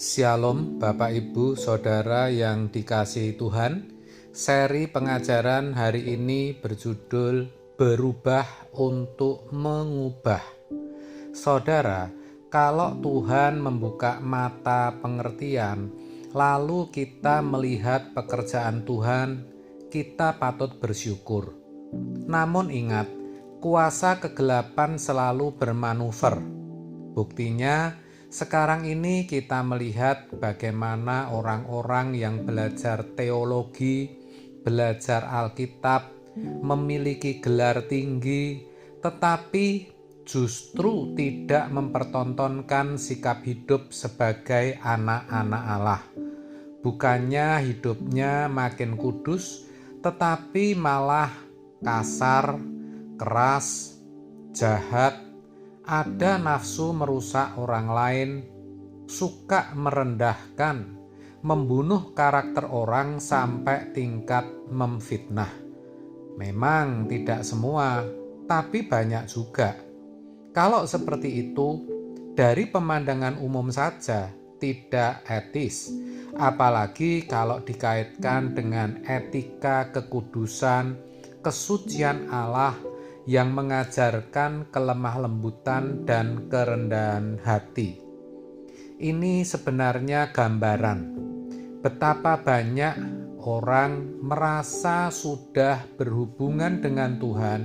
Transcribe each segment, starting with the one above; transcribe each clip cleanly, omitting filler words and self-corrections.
Shalom Bapak Ibu Saudara yang dikasihi Tuhan. Seri pengajaran hari ini berjudul Berubah untuk Mengubah. Saudara, kalau Tuhan membuka mata pengertian, lalu kita melihat pekerjaan Tuhan, kita patut bersyukur. Namun ingat, kuasa kegelapan selalu bermanuver. Buktinya, sekarang ini kita melihat bagaimana orang-orang yang belajar teologi, belajar Alkitab, memiliki gelar tinggi, tetapi justru tidak mempertontonkan sikap hidup sebagai anak-anak Allah. Bukannya hidupnya makin kudus, tetapi malah kasar, keras, jahat, ada nafsu merusak orang lain, suka merendahkan, membunuh karakter orang sampai tingkat memfitnah. Memang tidak semua, tapi banyak juga. Kalau seperti itu, dari pemandangan umum saja tidak etis, apalagi kalau dikaitkan dengan etika kekudusan, kesucian Allah yang mengajarkan kelemah lembutan dan kerendahan hati. Ini sebenarnya gambaran betapa banyak orang merasa sudah berhubungan dengan Tuhan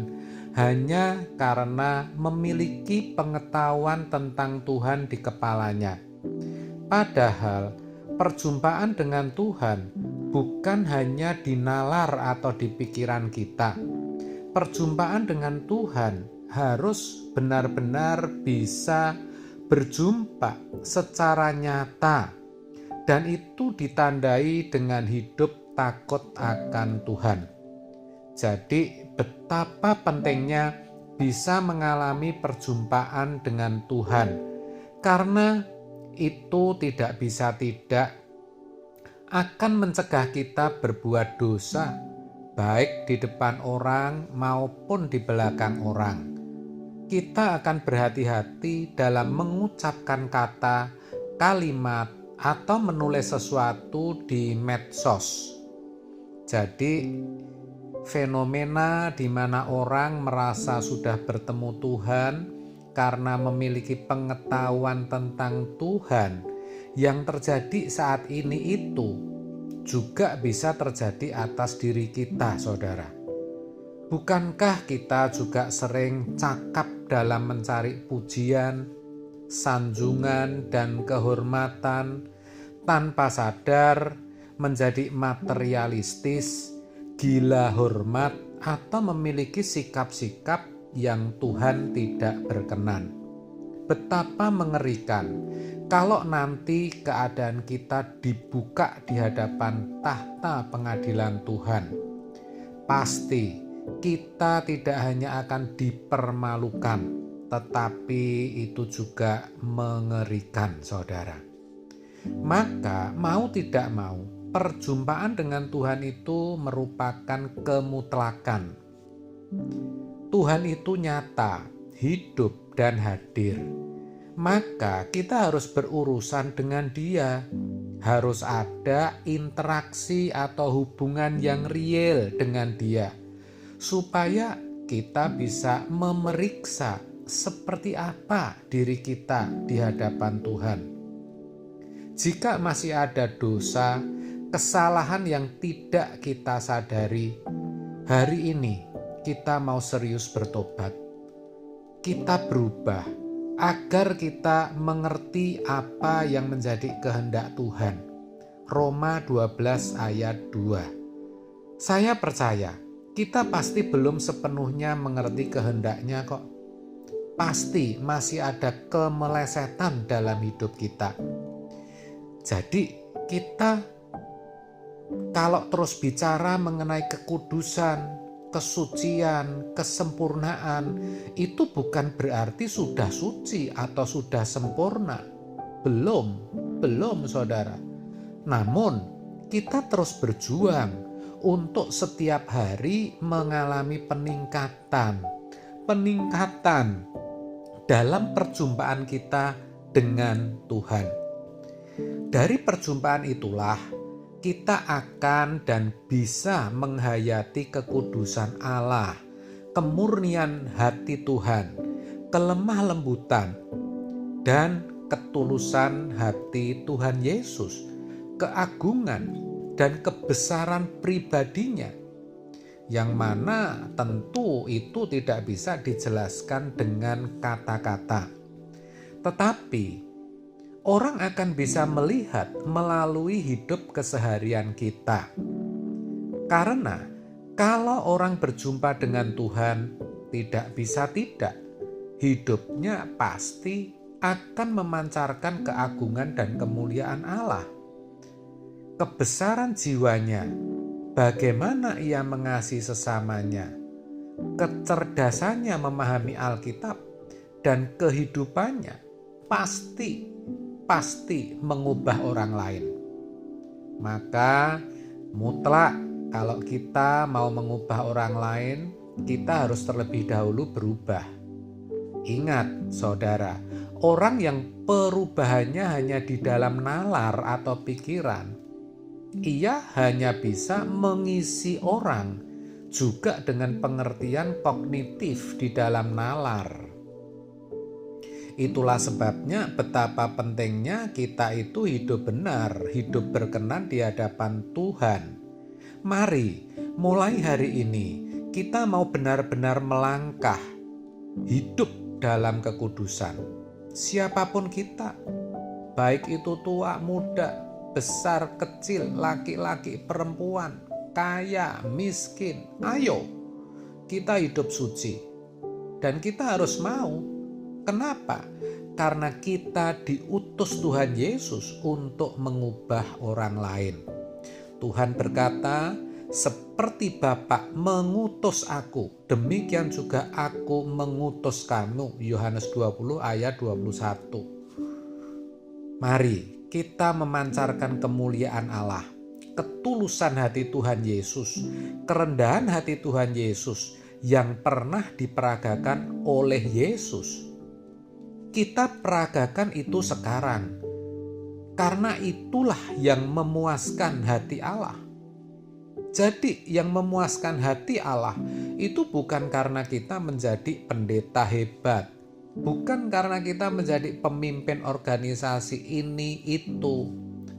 hanya karena memiliki pengetahuan tentang Tuhan di kepalanya. Padahal perjumpaan dengan Tuhan bukan hanya di nalar atau di pikiran kita. Perjumpaan dengan Tuhan harus benar-benar bisa berjumpa secara nyata, dan itu ditandai dengan hidup takut akan Tuhan. Jadi betapa pentingnya bisa mengalami perjumpaan dengan Tuhan, karena itu tidak bisa tidak akan mencegah kita berbuat dosa, baik di depan orang maupun di belakang orang. Kita akan berhati-hati dalam mengucapkan kata, kalimat, atau menulis sesuatu di medsos. Jadi, fenomena di mana orang merasa sudah bertemu Tuhan karena memiliki pengetahuan tentang Tuhan yang terjadi saat ini itu juga bisa terjadi atas diri kita, saudara. Bukankah kita juga sering cakap dalam mencari pujian, sanjungan, dan kehormatan tanpa sadar menjadi materialistis, gila hormat, atau memiliki sikap-sikap yang Tuhan tidak berkenan? Betapa mengerikan kalau nanti keadaan kita dibuka di hadapan tahta pengadilan Tuhan. Pasti kita tidak hanya akan dipermalukan, tetapi itu juga mengerikan, saudara. Maka mau tidak mau, perjumpaan dengan Tuhan itu merupakan kemutlakan. Tuhan itu nyata, hidup, dan hadir. Maka kita harus berurusan dengan Dia. Harus ada interaksi atau hubungan yang real dengan Dia, supaya kita bisa memeriksa seperti apa diri kita di hadapan Tuhan. Jika masih ada dosa, kesalahan yang tidak kita sadari, hari ini kita mau serius bertobat. Kita berubah agar kita mengerti apa yang menjadi kehendak Tuhan. Roma 12 ayat 2. Saya percaya kita pasti belum sepenuhnya mengerti kehendaknya kok. Pasti masih ada kemelesetan dalam hidup kita. Jadi kita kalau terus bicara mengenai kekudusan, kesucian, kesempurnaan, itu bukan berarti sudah suci atau sudah sempurna. Belum saudara. Namun kita terus berjuang untuk setiap hari mengalami peningkatan, peningkatan dalam perjumpaan kita dengan Tuhan. Dari perjumpaan itulah kita akan dan bisa menghayati kekudusan Allah, kemurnian hati Tuhan, kelemah lembutan, dan ketulusan hati Tuhan Yesus, keagungan dan kebesaran pribadinya, yang mana tentu itu tidak bisa dijelaskan dengan kata-kata. Tetapi orang akan bisa melihat melalui hidup keseharian kita. Karena kalau orang berjumpa dengan Tuhan, tidak bisa tidak, hidupnya pasti akan memancarkan keagungan dan kemuliaan Allah. Kebesaran jiwanya, bagaimana ia mengasihi sesamanya, kecerdasannya memahami Alkitab, dan kehidupannya pasti mengubah orang lain. Maka mutlak kalau kita mau mengubah orang lain, kita harus terlebih dahulu berubah. Ingat saudara, orang yang perubahannya hanya di dalam nalar atau pikiran, ia hanya bisa mengisi orang juga dengan pengertian kognitif di dalam nalar. Itulah sebabnya betapa pentingnya kita itu hidup benar, hidup berkenan di hadapan Tuhan. Mari, mulai hari ini kita mau benar-benar melangkah, hidup dalam kekudusan. Siapapun kita, baik itu tua, muda, besar, kecil, laki-laki, perempuan, kaya, miskin, ayo kita hidup suci. Dan kita harus mau. Kenapa? Karena kita diutus Tuhan Yesus untuk mengubah orang lain. Tuhan berkata, seperti Bapa mengutus aku, demikian juga aku mengutus kamu. Yohanes 20 ayat 21. Mari kita memancarkan kemuliaan Allah, ketulusan hati Tuhan Yesus, kerendahan hati Tuhan Yesus yang pernah diperagakan oleh Yesus. Kita peragakan itu sekarang, karena itulah yang memuaskan hati Allah. Jadi yang memuaskan hati Allah itu bukan karena kita menjadi pendeta hebat, bukan karena kita menjadi pemimpin organisasi ini itu,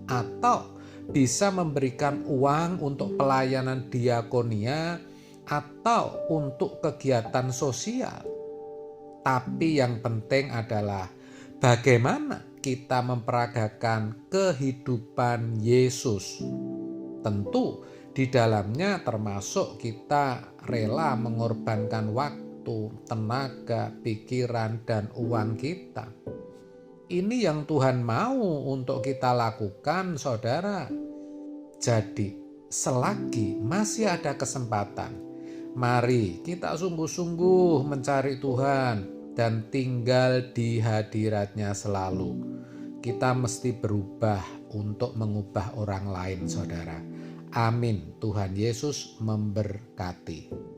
atau bisa memberikan uang untuk pelayanan diakonia atau untuk kegiatan sosial. Tapi yang penting adalah bagaimana kita memperagakan kehidupan Yesus. Tentu di dalamnya termasuk kita rela mengorbankan waktu, tenaga, pikiran, dan uang kita. Ini yang Tuhan mau untuk kita lakukan, saudara. Jadi, selagi masih ada kesempatan, mari kita sungguh-sungguh mencari Tuhan dan tinggal di hadiratnya selalu. Kita mesti berubah untuk mengubah orang lain, saudara. Amin. Tuhan Yesus memberkati.